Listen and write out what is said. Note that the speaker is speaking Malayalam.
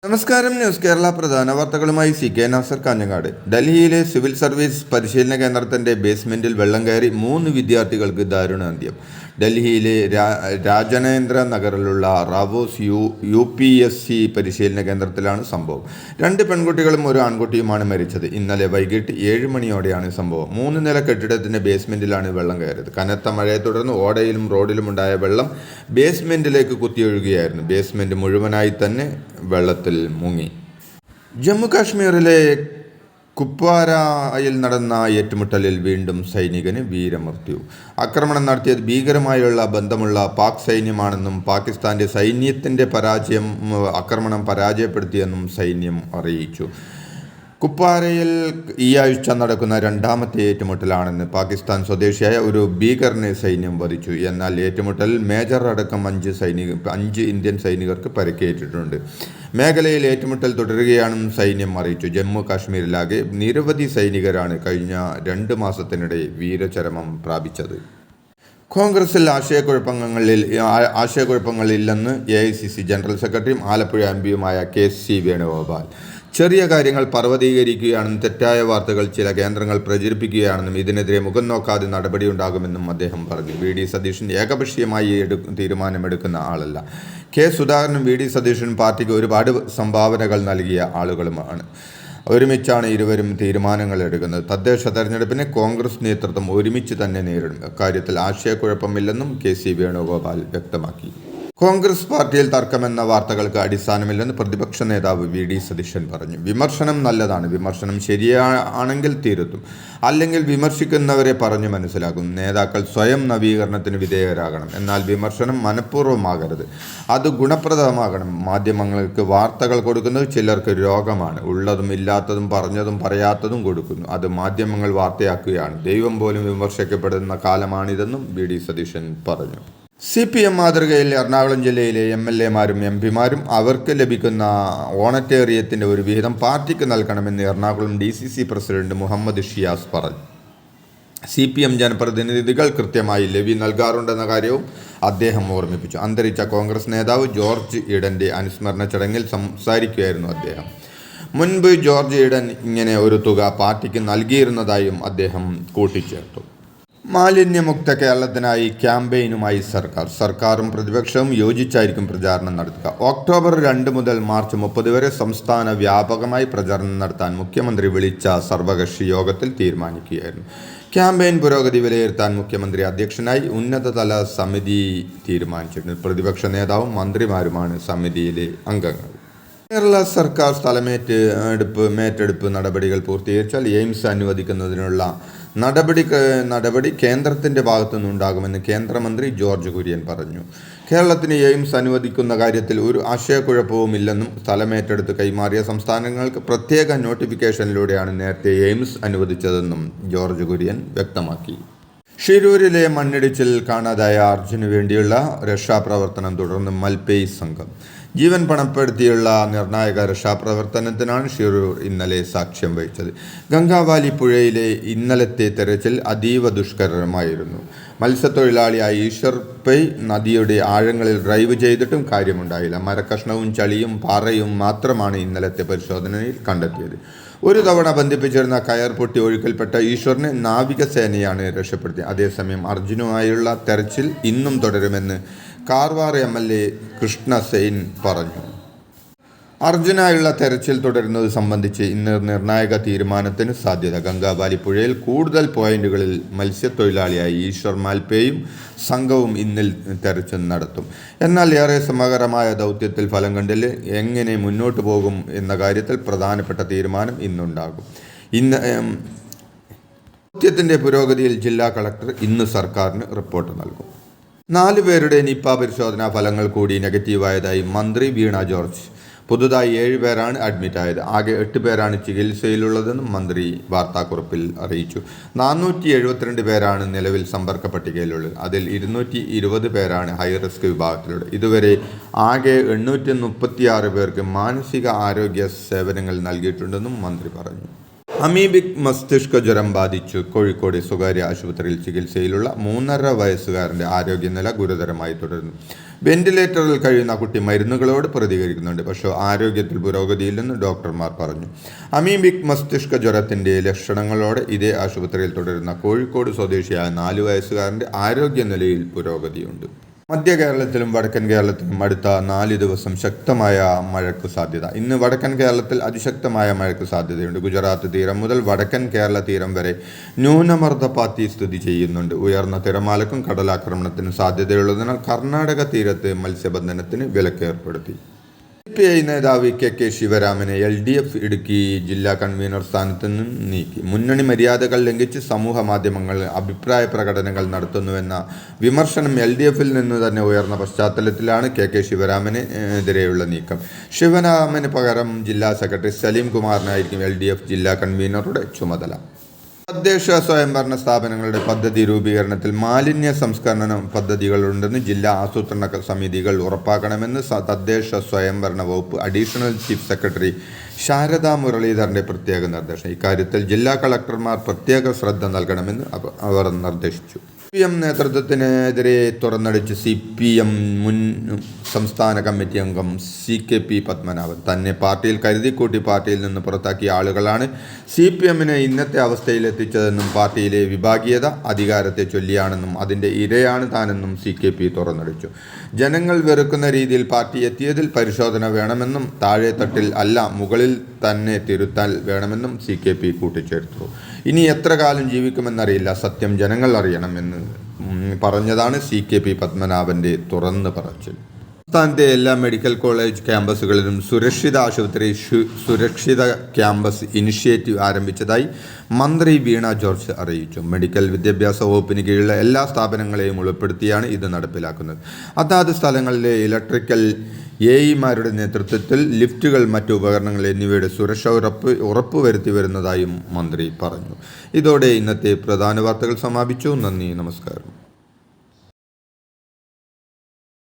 നമസ്കാരം. ന്യൂസ് കേരള പ്രധാന വാർത്തകളുമായി CK നാസർ കാഞ്ഞങ്ങാട്. ഡൽഹിയിലെ സിവിൽ സർവീസ് പരിശീലന കേന്ദ്രത്തിന്റെ ബേസ്മെന്റിൽ വെള്ളം കയറി 3 വിദ്യാർത്ഥികൾക്ക് ദാരുണാന്ത്യം. ഡൽഹിയിലെ രാജനേന്ദ്ര നഗറിലുള്ള റാവോസ് UPSC പരിശീലന കേന്ദ്രത്തിലാണ് സംഭവം. 2 പെൺകുട്ടികളും 1 ആൺകുട്ടിയുമാണ് മരിച്ചത്. ഇന്നലെ വൈകിട്ട് 7 മണിയോടെയാണ് സംഭവം. 3 നില കെട്ടിടത്തിന്റെ ബേസ്മെന്റിലാണ് വെള്ളം കയറിയത്. കനത്ത മഴയെ തുടർന്ന് ഓടയിലും റോഡിലുമുണ്ടായ വെള്ളം ബേസ്മെന്റിലേക്ക് കുത്തിയൊഴുകുകയായിരുന്നു. ബേസ്മെന്റ് മുഴുവനായി തന്നെ വെള്ളത്തിൽ മുങ്ങി. ജമ്മു കാശ്മീരിലെ കുപ്വാരയിൽ നടന്ന ഏറ്റുമുട്ടലിൽ വീണ്ടും സൈനികന് വീരമൃത്യു. ആക്രമണം നടത്തിയത് ഭീകരമായുള്ള ബന്ധമുള്ള പാക് സൈന്യമാണെന്നും പാകിസ്ഥാന്റെ സൈന്യത്തിന്റെ ആക്രമണം പരാജയപ്പെടുത്തിയെന്നും സൈന്യം അറിയിച്ചു. കുപ്വാരയിൽ ഈ ആഴ്ച നടക്കുന്ന 2ാമത്തെ ഏറ്റുമുട്ടലാണെന്ന് പാകിസ്ഥാൻ സ്വദേശിയായ ഒരു ഭീകരനെ സൈന്യം വധിച്ചു. എന്നാൽ ഏറ്റുമുട്ടലിൽ മേജർ അടക്കം 5 ഇന്ത്യൻ സൈനികർക്ക് പരിക്കേറ്റിട്ടുണ്ട്. മേഖലയിൽ ഏറ്റുമുട്ടൽ തുടരുകയാണെന്നും സൈന്യം അറിയിച്ചു. ജമ്മു കാശ്മീരിലാകെ നിരവധി സൈനികരാണ് കഴിഞ്ഞ 2 മാസത്തിനിടെ വീരചരമം പ്രാപിച്ചത്. കോൺഗ്രസിൽ ആശയക്കുഴപ്പങ്ങളില്ലെന്ന് AICC ജനറൽ സെക്രട്ടറിയും ആലപ്പുഴ MPയുമായ KC വേണുഗോപാൽ. ചെറിയ കാര്യങ്ങൾ പർവ്വതീകരിക്കുകയാണെന്നും തെറ്റായ വാർത്തകൾ ചില കേന്ദ്രങ്ങൾ പ്രചരിപ്പിക്കുകയാണെന്നും ഇതിനെതിരെ മുഖം നോക്കാതെ നടപടിയുണ്ടാകുമെന്നും അദ്ദേഹം പറഞ്ഞു. VD സതീശൻ ഏകപക്ഷീയമായി തീരുമാനമെടുക്കുന്ന ആളല്ല. സുധാകരനും VD സതീശനും പാർട്ടിക്ക് ഒരുപാട് സംഭാവനകൾ നൽകിയ ആളുകളുമാണ്. ഒരുമിച്ചാണ് ഇരുവരും തീരുമാനങ്ങൾ എടുക്കുന്നത്. തദ്ദേശ തെരഞ്ഞെടുപ്പിനെ കോൺഗ്രസ് നേതൃത്വം ഒരുമിച്ച് തന്നെ നേരിടും. അക്കാര്യത്തിൽ ആശയക്കുഴപ്പമില്ലെന്നും KC വേണുഗോപാൽ വ്യക്തമാക്കി. കോൺഗ്രസ് പാർട്ടിയിൽ തർക്കമെന്ന വാർത്തകൾക്ക് അടിസ്ഥാനമില്ലെന്ന് പ്രതിപക്ഷ നേതാവ് VD സതീശൻ പറഞ്ഞു. വിമർശനം നല്ലതാണ്. വിമർശനം ശരിയാണെങ്കിൽ തിരുത്തും, അല്ലെങ്കിൽ വിമർശിക്കുന്നവരെ പറഞ്ഞു മനസ്സിലാക്കും. നേതാക്കൾ സ്വയം നവീകരണത്തിന് വിധേയരാകണം. എന്നാൽ വിമർശനം മനഃപൂർവ്വമാകരുത്, അത് ഗുണപ്രദമാകണം. മാധ്യമങ്ങൾക്ക് വാർത്തകൾ കൊടുക്കുന്നത് ചിലർക്ക് രോഗമാണ്. ഉള്ളതും ഇല്ലാത്തതും പറഞ്ഞതും പറയാത്തതും കൊടുക്കുന്നു. അത് മാധ്യമങ്ങൾ വാർത്തയാക്കുകയാണ്. ദൈവം പോലും വിമർശിക്കപ്പെടുന്ന കാലമാണിതെന്നും VD സതീശൻ പറഞ്ഞു. CPM മാതൃകയിൽ എറണാകുളം ജില്ലയിലെ MLAമാരും MPമാരും അവർക്ക് ലഭിക്കുന്ന ഓണറ്റേറിയത്തിൻ്റെ ഒരു വിഹിതം പാർട്ടിക്ക് നൽകണമെന്ന് എറണാകുളം DCC പ്രസിഡന്റ് മുഹമ്മദ് ഷിയാസ് പറഞ്ഞു. CPM ജനപ്രതിനിധികൾ കൃത്യമായി ലെവി നൽകാറുണ്ടെന്ന കാര്യവും അദ്ദേഹം ഓർമ്മിപ്പിച്ചു. അന്തരിച്ച കോൺഗ്രസ് നേതാവ് ജോർജ് ഈഡന്റെ അനുസ്മരണ ചടങ്ങിൽ സംസാരിക്കുകയായിരുന്നു അദ്ദേഹം. മുൻപ് ജോർജ് ഈഡൻ ഇങ്ങനെ ഒരു തുക പാർട്ടിക്ക് നൽകിയിരുന്നതായും അദ്ദേഹം കൂട്ടിച്ചേർത്തു. മാലിന്യമുക്ത കേരളത്തിനായി ക്യാമ്പയിനുമായി സർക്കാരും പ്രതിപക്ഷവും യോജിച്ചായിരിക്കും പ്രചാരണം നടത്തുക. ഒക്ടോബർ 2 മുതൽ മാർച്ച് 30 വരെ സംസ്ഥാന വ്യാപകമായി പ്രചാരണം നടത്താൻ മുഖ്യമന്ത്രി വിളിച്ച സർവകക്ഷി യോഗത്തിൽ തീരുമാനിക്കുകയായിരുന്നു. ക്യാമ്പയിൻ പുരോഗതി വിലയിരുത്താൻ മുഖ്യമന്ത്രി അധ്യക്ഷനായി ഉന്നതതല സമിതി തീരുമാനിച്ചിട്ടുണ്ട്. പ്രതിപക്ഷ നേതാവും മന്ത്രിമാരുമാണ് സമിതിയിലെ അംഗങ്ങൾ. കേരള സർക്കാർ സ്ഥലമേറ്റെടുപ്പ് നടപടികൾ പൂർത്തീകരിച്ചാൽ എയിംസ് അനുവദിക്കുന്നതിനുള്ള നടപടി കേന്ദ്രത്തിൻ്റെ ഭാഗത്തുനിന്നുണ്ടാകുമെന്ന് കേന്ദ്രമന്ത്രി ജോർജ് കുര്യൻ പറഞ്ഞു. കേരളത്തിന് എയിംസ് അനുവദിക്കുന്ന കാര്യത്തിൽ ഒരു ആശയക്കുഴപ്പവുമില്ലെന്നും സ്ഥലമേറ്റെടുത്ത് കൈമാറിയ സംസ്ഥാനങ്ങൾക്ക് പ്രത്യേക നോട്ടിഫിക്കേഷനിലൂടെയാണ് നേരത്തെ എയിംസ് അനുവദിച്ചതെന്നും ജോർജ് കുര്യൻ വ്യക്തമാക്കി. ഷിരൂരിലെ മണ്ണിടിച്ചിൽ കാണാതായ അർജുന് വേണ്ടിയുള്ള രക്ഷാപ്രവർത്തനം തുടർന്ന് മൽപേയ് സംഘം. ജീവൻ പണപ്പെടുത്തിയുള്ള നിർണായക രക്ഷാപ്രവർത്തനത്തിനാണ് ഷിരൂർ ഇന്നലെ സാക്ഷ്യം വഹിച്ചത്. ഗംഗാവാലി പുഴയിലെ ഇന്നലത്തെ തെരച്ചിൽ അതീവ ദുഷ്കരമായിരുന്നു. മത്സ്യത്തൊഴിലാളിയായ ഈശ്വർ പൈ നദിയുടെ ആഴങ്ങളിൽ ഡ്രൈവ് ചെയ്തിട്ടും കാര്യമുണ്ടായില്ല. മരക്കഷ്ണവും ചളിയും പാറയും മാത്രമാണ് ഇന്നലത്തെ പരിശോധനയിൽ കണ്ടെത്തിയത്. ഒരു തവണ ബന്ധിപ്പിച്ചിരുന്ന കയർ പൊട്ടി ഒഴുക്കിൽപ്പെട്ട ഈശ്വറിനെ നാവികസേനയാണ് രക്ഷപ്പെടുത്തിയത്. അതേസമയം അർജുനുമായുള്ള തെരച്ചിൽ ഇന്നും തുടരുമെന്ന് കാർവാർ MLA കൃഷ്ണ സെയിൻ പറഞ്ഞു. അർജുനായുള്ള തെരച്ചിൽ തുടരുന്നത് സംബന്ധിച്ച് ഇന്ന് നിർണായക തീരുമാനത്തിന് സാധ്യത. ഗംഗാവാലി പുഴയിൽ കൂടുതൽ പോയിന്റുകളിൽ മത്സ്യത്തൊഴിലാളിയായ ഈശ്വർ മാൽപേയും സംഘവും ഇന്നിൽ തെരച്ചിൽ നടത്തും. എന്നാൽ ഏറെ സമഗ്രമായ ദൗത്യത്തിൽ ഫലം കണ്ടില്ല. എങ്ങനെ മുന്നോട്ട് പോകും എന്ന കാര്യത്തിൽ പ്രധാനപ്പെട്ട തീരുമാനം ഇന്നുണ്ടാകും. ദൗത്യത്തിൻ്റെ പുരോഗതിയിൽ ജില്ലാ കളക്ടർ ഇന്ന് സർക്കാരിന് റിപ്പോർട്ട് നൽകും. 4 പേരുടെ നിപ പരിശോധനാ ഫലങ്ങൾ കൂടി നെഗറ്റീവായതായി മന്ത്രി വീണ ജോർജ്. പുതുതായി 7 പേരാണ് അഡ്മിറ്റായത്. ആകെ 8 പേരാണ് ചികിത്സയിലുള്ളതെന്നും മന്ത്രി വാർത്താക്കുറിപ്പിൽ അറിയിച്ചു. 472 പേരാണ് നിലവിൽ സമ്പർക്ക പട്ടികയിലുള്ളത്. അതിൽ 220 പേരാണ് ഹൈറിസ്ക് വിഭാഗത്തിലുള്ളത്. ഇതുവരെ ആകെ 836 പേർക്ക് മാനസിക ആരോഗ്യ സേവനങ്ങൾ നൽകിയിട്ടുണ്ടെന്നും മന്ത്രി പറഞ്ഞു. അമീബിക് മസ്തിഷ്ക ജ്വരം ബാധിച്ചു കോഴിക്കോട് സ്വകാര്യ ആശുപത്രിയിൽ ചികിത്സയിലുള്ള 3.5 വയസ്സുകാരൻ്റെ ആരോഗ്യനില ഗുരുതരമായി തുടരുന്നു. വെന്റിലേറ്ററിൽ കഴിയുന്ന കുട്ടി മരുന്നുകളോട് പ്രതികരിക്കുന്നുണ്ട്, പക്ഷേ ആരോഗ്യത്തിൽ പുരോഗതിയില്ലെന്ന് ഡോക്ടർമാർ പറഞ്ഞു. അമീബിക് മസ്തിഷ്ക ജ്വരത്തിൻ്റെ ലക്ഷണങ്ങളോടെ ഇതേ ആശുപത്രിയിൽ തുടരുന്ന കോഴിക്കോട് സ്വദേശിയായ 4 വയസ്സുകാരൻ്റെ ആരോഗ്യനിലയിൽ പുരോഗതിയുണ്ട്. മധ്യ കേരളത്തിലും വടക്കൻ കേരളത്തിലും അടുത്ത 4 ദിവസം ശക്തമായ മഴയ്ക്ക് സാധ്യത. ഇന്ന് വടക്കൻ കേരളത്തിൽ അതിശക്തമായ മഴയ്ക്ക് സാധ്യതയുണ്ട്. ഗുജറാത്ത് തീരം മുതൽ വടക്കൻ കേരള തീരം വരെ ന്യൂനമർദ്ദപാത്തി സ്ഥിതി ചെയ്യുന്നുണ്ട്. ഉയർന്ന തിരമാലക്കും കടലാക്രമണത്തിനും സാധ്യതയുള്ളതിനാൽ കർണാടക തീരത്ത് മത്സ്യബന്ധനത്തിന് വിലക്കേർപ്പെടുത്തി. CPI നേതാവ് കെ ശിവരാമനെ LDF ഇടുക്കി ജില്ലാ കൺവീനർ സ്ഥാനത്ത് നിന്നും നീക്കി. മുന്നണി മര്യാദകൾ ലംഘിച്ച് സമൂഹ മാധ്യമങ്ങളിൽ അഭിപ്രായ പ്രകടനങ്ങൾ നടത്തുന്നുവെന്ന വിമർശനം LDFിൽ നിന്ന് തന്നെ ഉയർന്ന പശ്ചാത്തലത്തിലാണ് കെ ശിവരാമനെതിരെയുള്ള നീക്കം. ശിവരാമന് പകരം ജില്ലാ സെക്രട്ടറി സലീം കുമാറിനായിരിക്കും LDF ജില്ലാ കൺവീനറുടെ ചുമതല. തദ്ദേശ സ്വയംഭരണ സ്ഥാപനങ്ങളുടെ പദ്ധതി രൂപീകരണത്തിൽ മാലിന്യ സംസ്കരണ പദ്ധതികളുണ്ടെന്ന് ജില്ലാ ആസൂത്രണ സമിതികൾ ഉറപ്പാക്കണമെന്ന് തദ്ദേശ സ്വയംഭരണ വകുപ്പ് അഡീഷണൽ ചീഫ് സെക്രട്ടറി ശാരദാ മുരളീധരൻ്റെ പ്രത്യേക നിർദ്ദേശം. ഇക്കാര്യത്തിൽ ജില്ലാ കളക്ടർമാർ പ്രത്യേക ശ്രദ്ധ നൽകണമെന്ന് അവർ നിർദ്ദേശിച്ചു. CPM നേതൃത്വത്തിനെതിരെ തുറന്നടിച്ച് CPM മുൻ സംസ്ഥാന കമ്മിറ്റി അംഗം CKP പത്മനാഭൻ. തന്നെ പാർട്ടിയിൽ കരുതിക്കൂട്ടി പാർട്ടിയിൽ നിന്ന് പുറത്താക്കിയ ആളുകളാണ് CPMനെ ഇന്നത്തെ അവസ്ഥയിലെത്തിച്ചതെന്നും പാർട്ടിയിലെ വിഭാഗീയത അധികാരത്തെ ചൊല്ലിയാണെന്നും അതിൻ്റെ ഇരയാണ് താനെന്നും CKP തുറന്നടിച്ചു. ജനങ്ങൾ വെറുക്കുന്ന രീതിയിൽ പാർട്ടി എത്തിയതിൽ പരിശോധന വേണമെന്നും താഴെത്തട്ടിൽ അല്ല മുകളിൽ തന്നെ തിരുത്താൻ വേണമെന്നും CKP കൂട്ടിച്ചേർത്തു. ഇനി എത്ര കാലം ജീവിക്കുമെന്നറിയില്ല, സത്യം ജനങ്ങൾ അറിയണമെന്ന് പറഞ്ഞതാണ് CKP പത്മനാഭൻ്റെ തുറന്നു പറച്ചിൽ. സംസ്ഥാനത്തെ എല്ലാ മെഡിക്കൽ കോളേജ് ക്യാമ്പസുകളിലും സുരക്ഷിത ആശുപത്രി സുരക്ഷിത ക്യാമ്പസ് ഇനിഷ്യേറ്റീവ് ആരംഭിച്ചതായി മന്ത്രി വീണ ജോർജ് അറിയിച്ചു. മെഡിക്കൽ വിദ്യാഭ്യാസ വകുപ്പിന് കീഴിലുള്ള എല്ലാ സ്ഥാപനങ്ങളെയും ഉൾപ്പെടുത്തിയാണ് ഇത് നടപ്പിലാക്കുന്നത്. അതാത് സ്ഥലങ്ങളിലെ ഇലക്ട്രിക്കൽ AEമാരുടെ നേതൃത്വത്തിൽ ലിഫ്റ്റുകൾ, മറ്റു ഉപകരണങ്ങൾ എന്നിവയുടെ സുരക്ഷ ഉറപ്പുവരുത്തി വരുന്നതായും മന്ത്രി പറഞ്ഞു. ഇതോടെ ഇന്നത്തെ പ്രധാന വാർത്തകൾ സമാപിച്ചു. നന്ദി, നമസ്കാരം.